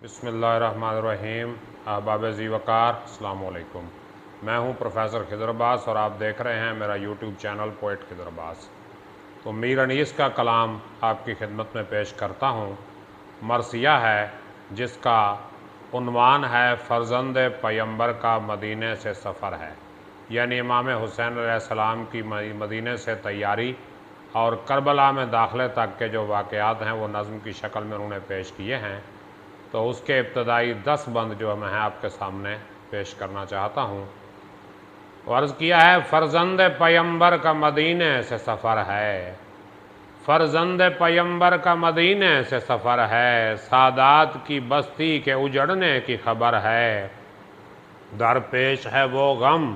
बिस्मिल्लाहिर्रहमानिर्रहीम। अहबाब ज़ी वक़ार, अस्सलामु अलैकुम। मैं हूं प्रोफेसर खिदर अब्बास और आप देख रहे हैं मेरा YouTube channel poet Khidr Abbas. तो मीर अनीस का कलाम आपकी खिदमत में पेश करता हूं। मरसिया है जिसका उन्वान है फ़र्ज़ंद पैगंबर का मदीने से सफ़र है, यानी इमाम हुसैन अलैहिस्सलाम की मदीने से तैयारी और करबला में दाखिले तक के जो वाक़यात हैं वो नज़्म की शक्ल में उन्होंने पेश किए हैं। तो उसके इब्तदाई 10 बंद जो मैं आपके सामने पेश करना चाहता हूँ। अर्ज़ किया है, फ़र्ज़ंद पैगंबर का मदीने से सफ़र है, फ़र्ज़ंद पैगंबर का मदीने से सफ़र है, सादात की बस्ती के उजड़ने की खबर है। दरपेश है वो गम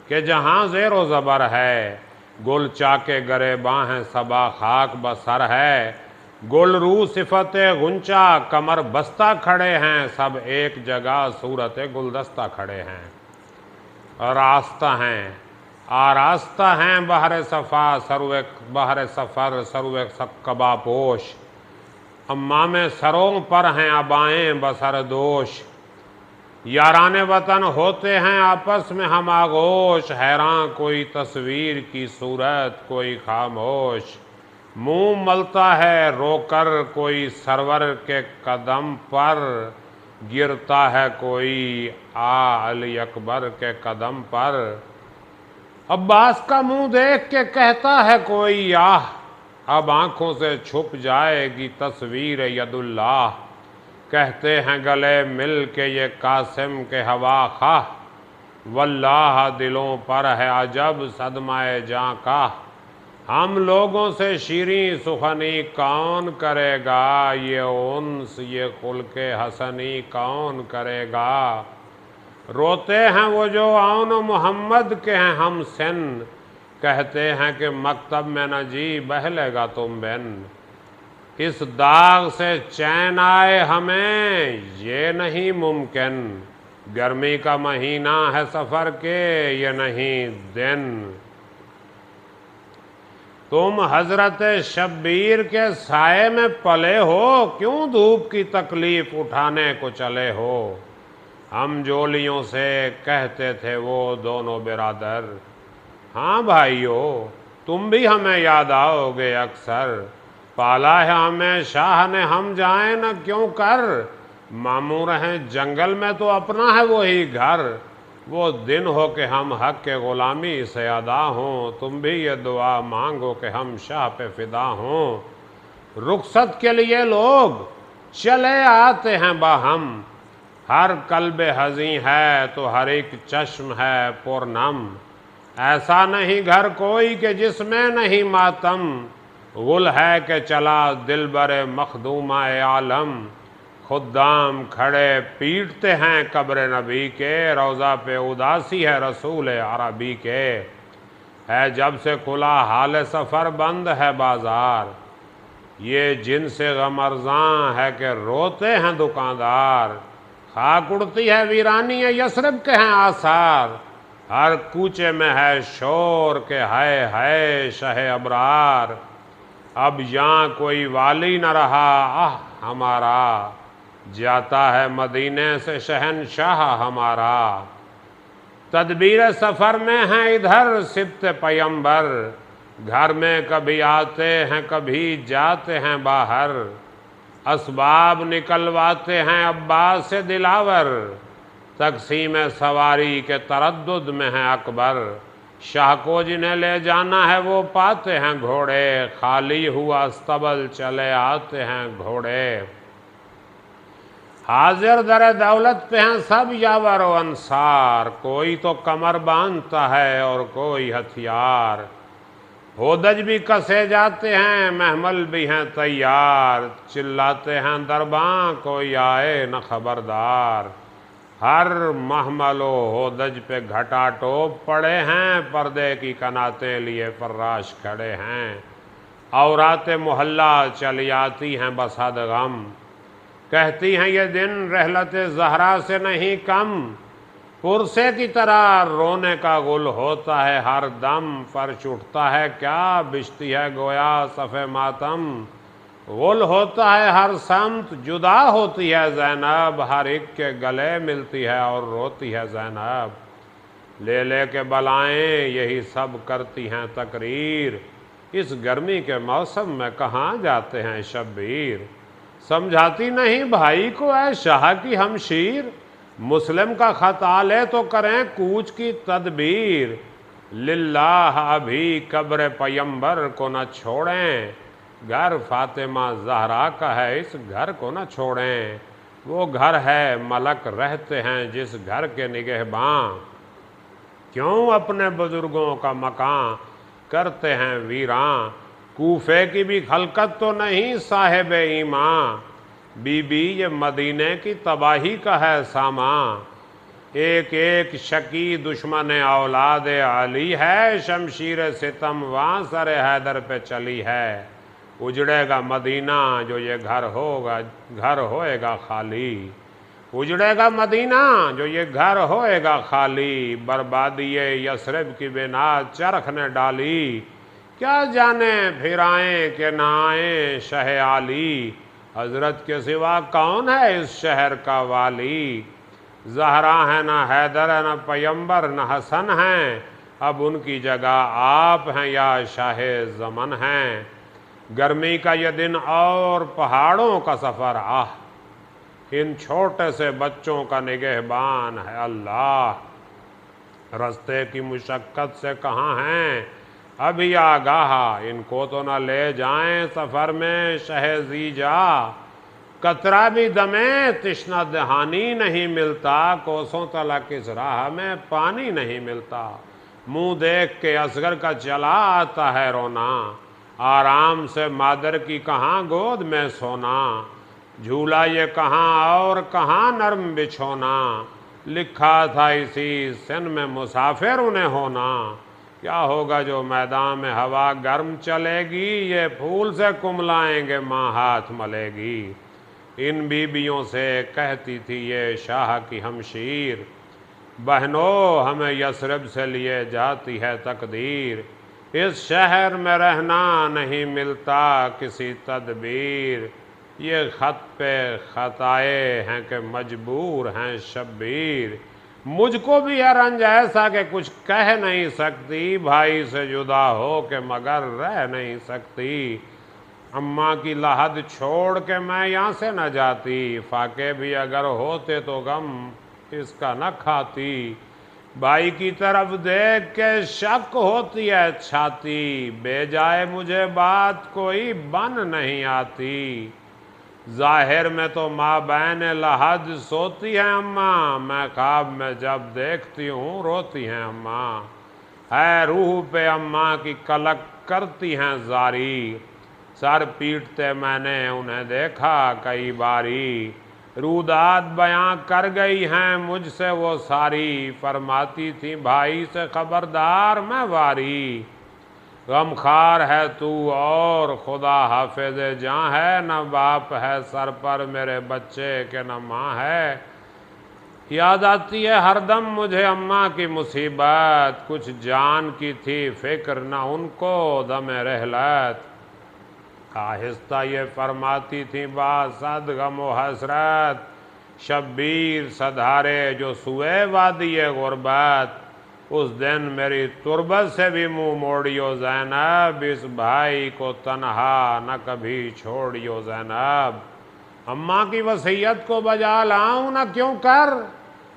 कि जहाँ ज़ेरो ज़बर है, गुल चाके गरेबां हैं सबा खाक बसर है। गुलरू सिफत गुंचा कमर बस्ता खड़े हैं, सब एक जगह सूरत गुलदस्ता खड़े हैं। रास्ता हैं आरास्ता हैं बहर सफ़ा सरुए बहर सफ़र सरुए कबा पोश, अम्माम सरों पर हैं अबाएँ बसर दोश। याराने वतन होते हैं आपस में हम आगोश, हैरान कोई तस्वीर की सूरत कोई खामोश। मुंह मलता है रोकर कोई सरवर के कदम पर, गिरता है कोई अली अकबर के कदम पर। अब्बास का मुंह देख के कहता है कोई आह, अब आंखों से छुप जाएगी तस्वीर यदुल्लाह। कहते हैं गले मिल के ये कासिम के हवा खाह, वल्लाह दिलों पर है अजब सदमाए जां का। हम लोगों से शीरीं सुखनी कौन करेगा, ये उन्स ये खुल्के हसनी कौन करेगा। रोते हैं वो जो आउन मोहम्मद के हैं हम सिन, कहते हैं कि मकतब में न जी बहलेगा तुम बिन। इस दाग से चैन आए हमें ये नहीं मुमकिन, गर्मी का महीना है सफ़र के ये नहीं दिन। तुम हजरत शब्बीर के साए में पले हो, क्यों धूप की तकलीफ उठाने को चले हो। हम जोलियों से कहते थे वो दोनों बिरादर, हाँ भाइयों तुम भी हमें याद आओगे अक्सर। पाला है हमें शाह ने हम जाएं न क्यों कर, मामूर हैं जंगल में तो अपना है वही घर। वो दिन हो कि हम हक के ग़ुलामी से अदा हों, तुम भी ये दुआ मांगो कि हम शाह पे फ़िदा हों। रुखसत के लिए लोग चले आते हैं बाहम, हर कल्ब हज़ी है तो हर एक चश्म है पुरनम। ऐसा नहीं घर कोई कि जिसमें नहीं मातम, गुल है कि चला दिल बरे मखदूमा आलम। खुद्दाम खड़े पीटते हैं कब्र नबी के, रोज़ा पे उदासी है रसूल अरबी के। है जब से खुला हाल सफ़र बंद है बाज़ार, ये जिनसे गमरज़ां है कि रोते हैं दुकानदार। खाक उड़ती है वीरानी यसरब के हैं आसार, हर कूचे में है शोर के है शह अबरार। अब यहाँ कोई वाली न रहा आह हमारा, जाता है मदीने से शहनशाह हमारा। तदबीर सफ़र में हैं इधर सिब्त पैगंबर, घर में कभी आते हैं कभी जाते हैं बाहर। असबाब निकलवाते हैं अब्बास से दिलावर, तक़सीम सवारी के तरद्दुद में है अकबर। शाह को जिन्हें ले जाना है वो पाते हैं घोड़े, खाली हुआ अस्तबल चले आते हैं घोड़े। हाजिर दर दौलत पे हैं सब यावर व अंसार, कोई तो कमर बांधता है और कोई हथियार। होदज भी कसे जाते हैं महमल भी हैं तैयार, चिल्लाते हैं दरबां कोई आए न खबरदार। हर महमलो होदज पे घटा टोप पड़े हैं, पर्दे की कनातें लिए फर्राश खड़े हैं। औराते मोहल्ला चली आती हैं बसद गम, कहती हैं ये दिन रहलत ज़हरा से नहीं कम। पुरसे की तरह रोने का गुल होता है हर दम, फर्श उठता है क्या बिछती है गोया सफ़े मातम। गुल होता है हर सम्त, जुदा होती है ज़ैनब, हर एक के गले मिलती है और रोती है ज़ैनब। ले ले के बलाएं यही सब करती हैं तकरीर, इस गर्मी के मौसम में कहाँ जाते हैं शब्बीर। समझाती नहीं भाई को ऐ शाह की हमशीर, मुस्लिम का खत आ ले तो करें कूच की तदबीर। लिल्लाह अभी कब्र पैगंबर को न छोड़ें, घर फातिमा ज़हरा का है इस घर को न छोड़ें। वो घर है मलक रहते हैं जिस घर के निगहबान, क्यों अपने बुजुर्गों का मकान करते हैं वीरान। कूफे की भी खलकत तो नहीं साहिब ईमान, बीबी ये मदीने की तबाही का है सामान। एक एक शकी दुश्मन औलाद अली है, शमशीर सितम वहाँ सर हैदर पे चली है। उजड़ेगा मदीना जो ये घर होएगा खाली, उजड़ेगा मदीना जो ये घर होएगा खाली। बर्बादी यसरब की बिना चरख ने डाली, क्या जाने फिर आए कि ना आए शह आली। हजरत के सिवा कौन है इस शहर का वाली, ज़हरा है ना हैदर है ना पैगंबर न हसन हैं, अब उनकी जगह आप हैं या शाह ज़मन हैं। गर्मी का ये दिन और पहाड़ों का सफ़र, आह इन छोटे से बच्चों का निगहबान है अल्लाह। रास्ते की मुशक्क़त से कहाँ हैं अभी आगाह, इनको तो न ले जाएं सफ़र में शहज़ीजा। कतरा भी दमे तिश्ना दहानी नहीं मिलता, कोसों तलक इस राह में पानी नहीं मिलता। मुँह देख के असगर का चला आता है रोना, आराम से मादर की कहाँ गोद में सोना। झूला ये कहाँ और कहाँ नरम बिछोना, लिखा था इसी सिन में मुसाफिर उन्हें होना। क्या होगा जो मैदान में हवा गर्म चलेगी, ये फूल से कुमलाएंगे माँ हाथ मलेगी। इन बीबियों से कहती थी ये शाह की हमशीर, बहनों हमें यसरब से लिए जाती है तकदीर। इस शहर में रहना नहीं मिलता किसी तदबीर, ये ख़त पे ख़ताए हैं कि मजबूर हैं शब्बीर। मुझको भी है रंज ऐसा कि कुछ कह नहीं सकती, भाई से जुदा हो के मगर रह नहीं सकती। अम्मा की लाहद छोड़ के मैं यहाँ से न जाती, फाके भी अगर होते तो गम इसका न खाती। भाई की तरफ देख के शक होती है छाती, बेजाए मुझे बात कोई बन नहीं आती। ज़ाहिर में तो माँ बहन लहद सोती हैं अम्मा, मैं ख्वाब में जब देखती हूँ रोती हैं अम्मा। है रूह पे अम्मा की कलक करती हैं जारी, सर पीटते मैंने उन्हें देखा कई बारी। रूदात बयां कर गई हैं मुझसे वो सारी, फरमाती थी भाई से खबरदार मैं वारी। गमखार है तू और खुदा हाफिज जां है, न बाप है सर पर मेरे बच्चे के न माँ है। याद आती है हरदम मुझे अम्मा की मुसीबत, कुछ जान की थी फिक्र न उनको दमे रहलत। आहिस्ता ये फरमाती थी बासद गम व हसरत, शब्बीर सधारे जो सुए वादी गुरबत। उस दिन मेरी तुरबत से भी मुँह मोड़ियो ज़ैनब, इस भाई को तन्हा न कभी छोड़ियो ज़ैनब। अम्मा की वसीयत को बजा लाऊं न क्यों कर,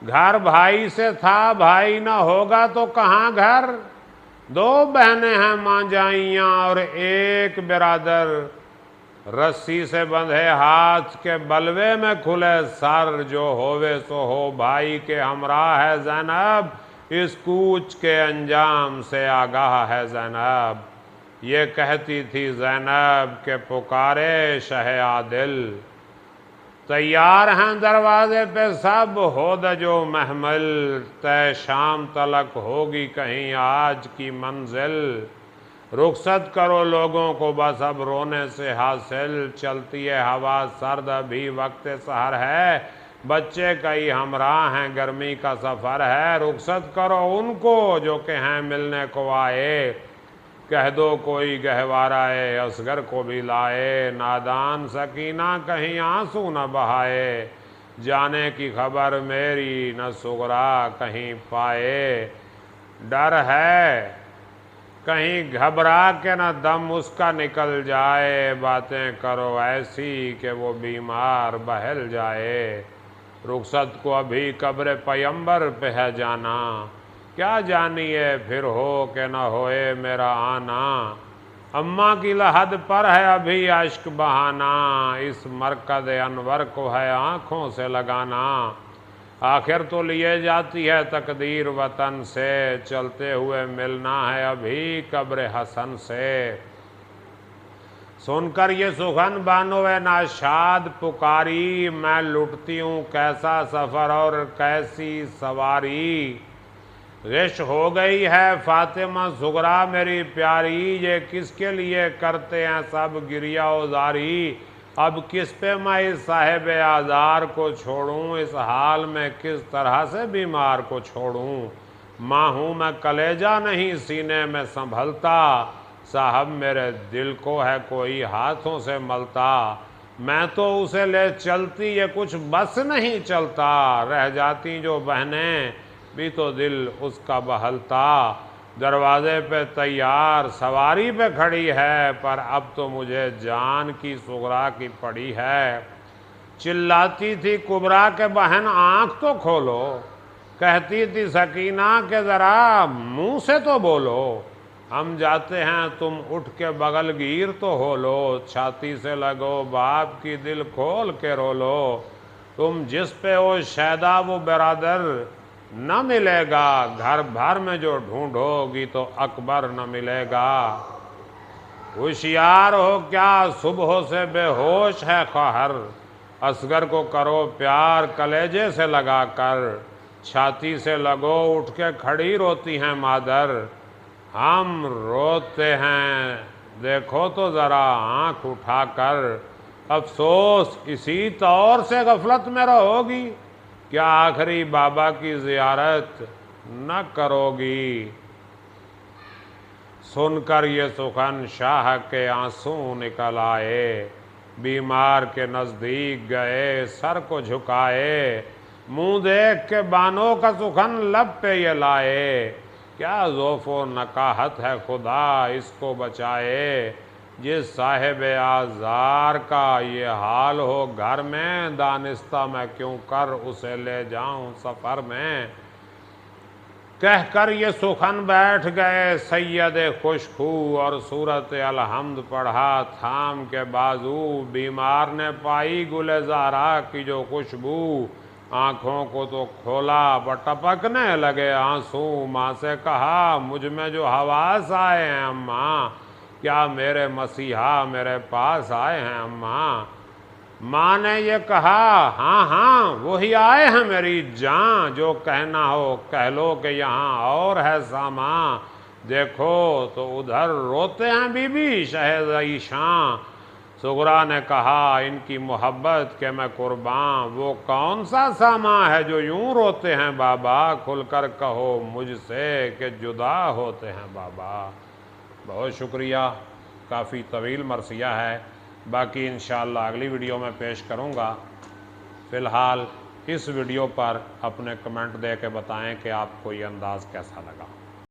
घर भाई से था भाई न होगा तो कहाँ घर। दो बहनें हैं माँ जाइयाँ और एक बिरादर, रस्सी से बंधे हाथ के बलवे में खुले सर। जो होवे सो हो भाई के हमरा है ज़ैनब, इस कूच के अंजाम से आगाह है ज़ैनब। ये कहती थी ज़ैनब के पुकारे शह आदिल, तैयार हैं दरवाजे पे सब होद जो महमल, तय शाम तलक होगी कहीं आज की मंजिल। रुखसत करो लोगों को बस अब रोने से हासिल, चलती है हवा सर्द अभी वक्त सहर है। बच्चे कई हमराह हैं गर्मी का सफ़र है, रुखसत करो उनको जो के हैं मिलने को आए। کہہ دو کوئی گہوارہ اصغر کو بھی لائے، نادان سکینہ کہیں آنسو نہ بہائے، جانے کی خبر میری نہ صغرا کہیں پائے، ڈر ہے کہیں گھبرا کے نہ دم اس کا نکل جائے، باتیں کرو ایسی کہ وہ بیمار بہل جائے، رخصت کو ابھی قبر پیمبر پہ ہے جانا، کیا جانیے پھر ہو کہ نہ ہوئے میرا آنا، اماں کی لحد پر ہے ابھی اشک بہانا، اس مرکز انور کو ہے آنکھوں سے لگانا، آخر تو لیے جاتی ہے تقدیر وطن سے، چلتے ہوئے ملنا ہے ابھی قبر حسن سے، سن کر یہ سخن بانو ناشاد پکاری، میں لٹتی ہوں کیسا سفر اور کیسی سواری، غش ہو گئی ہے فاطمہ زغرا میری پیاری، یہ کس کے لیے کرتے ہیں سب گریہ و زاری، اب کس پہ میں اس صاحب آزار کو چھوڑوں، اس حال میں کس طرح سے بیمار کو چھوڑوں، ماں ہوں میں کلیجہ نہیں سینے میں سنبھلتا، صاحب میرے دل کو ہے کوئی ہاتھوں سے ملتا، میں تو اسے لے چلتی یہ کچھ بس نہیں چلتا، رہ جاتی جو بہنیں بھی تو دل اس کا بہلتا، دروازے پہ تیار سواری پہ کھڑی ہے، پر اب تو مجھے جان کی صغرا کی پڑی ہے، چلاتی تھی کبرا کہ بہن آنکھ تو کھولو، کہتی تھی سکینہ کہ ذرا منہ سے تو بولو، ہم جاتے ہیں تم اٹھ کے بغل گیر تو ہو لو، چھاتی سے لگو باپ کی دل کھول کے رو لو، تم جس پہ ہو شیدا وہ برادر نہ ملے گا، گھر بھر میں جو ڈھونڈو گی تو اکبر نہ ملے گا، ہوشیار ہو کیا صبح سے بے ہوش ہے خواہر، اصغر کو کرو پیار کلیجے سے لگا کر، چھاتی سے لگو اٹھ کے کھڑی روتی ہیں مادر، ہم روتے ہیں دیکھو تو ذرا آنکھ اٹھا کر، افسوس اسی طور سے غفلت میں رہو گی، کیا آخری بابا کی زیارت نہ کرو گی، سن کر یہ سخن شاہ کے آنسو نکل آئے، بیمار کے نزدیک گئے سر کو جھکائے، منہ دیکھ کے بانو کا سخن لب پہ یہ لائے، کیا ضعف و نکاہت ہے خدا اس کو بچائے، جس صاحب آزار کا یہ حال ہو گھر میں، دانستہ میں کیوں کر اسے لے جاؤں سفر میں، کہہ کر یہ سخن بیٹھ گئے سید خوشخو، اور سورت الحمد پڑھا تھام کے بازو، بیمار نے پائی گل زہرا کی جو خوشبو، آنکھوں کو تو کھولا پر ٹپکنے لگے آنسو، ماں سے کہا مجھ میں جو حواس آئے ہیں اماں، کیا میرے مسیحا میرے پاس آئے ہیں اماں، ماں نے یہ کہا ہاں ہاں وہی آئے ہیں میری جان، جو کہنا ہو کہہ لو کہ یہاں اور ہے سامان، دیکھو تو ادھر روتے ہیں بی بی شہد عیشاں، صغرا نے کہا ان کی محبت کہ میں قربان، وہ کون سا سامان ہے جو یوں روتے ہیں بابا، کھل کر کہو مجھ سے کہ جدا ہوتے ہیں بابا، بہت شکریہ، کافی طویل مرثیہ ہے، باقی انشاءاللہ اگلی ویڈیو میں پیش کروں گا، فی الحال اس ویڈیو پر اپنے کمنٹ دے کے بتائیں کہ آپ کو یہ انداز کیسا لگا۔